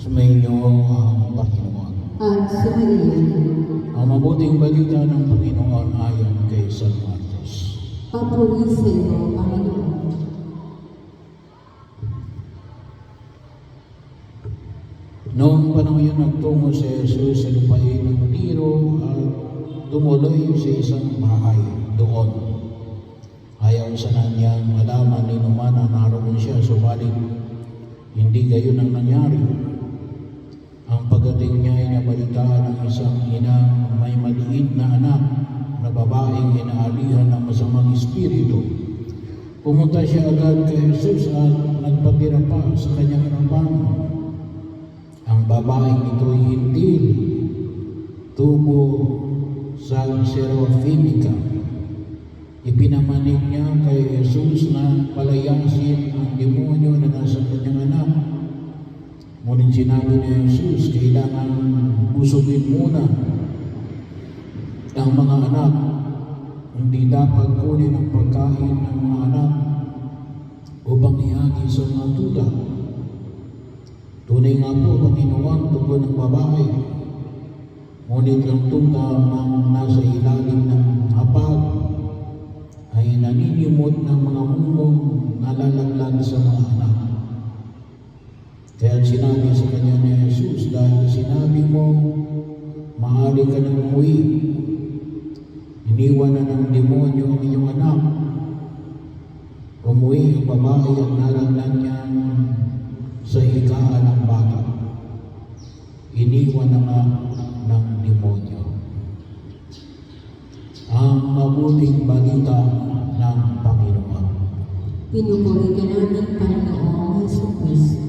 Sumainyo ang Panginoon. At sumaiyo. Ang mabuting balita ng Panginoon ayon kay San Marcos. Papuri sa iyo, Panginoon. Noong panahon yun, nagtungo si Jesus sa lupain ng Tiro at tumuloy sa isang bahay doon. Ayaw sana niyang malaman ni Numan na naroon siya, subalit hindi gayon ang nangyari. Ang pagdating niya ay nabalitaan ng isang inang may maliit na anak na babaeng inaalihan ng masamang espiritu. Pumunta siya agad kay Jesus at nagpatira pa sa kanyang harapan. Ang babaeng ito'y hintil, tubo sa Seraphinica. Ipinamanig niya kay Jesus na palayasin ang demonyo na nasa kanyang anak. Ngunit sinabi ni Jesus, kailangan busugin muna ang mga anak. Hindi dapat kunin ang pagkain ng mga anak upang iagi sa mga tuta. Tunay nga po, Panginoon, tugon ng babae. Ngunit ang tuta ng nasa ilalim ng hapag ay naninimot ng mga umong nalalaglag sa mga anak. Kaya sinabi sa kanya ni Jesus, dahil sinabi mo, maaari ka nang umuwi. Iniwan na ng demonyo ang iyong anak. Umuwi ang babae at nalaglag niya sa higaan ng bata. Iniwan na nga ng demonyo. Ang mabuting balita ng Panginoon. Pinupuri ka namin, Panginoong Hesus Kristo.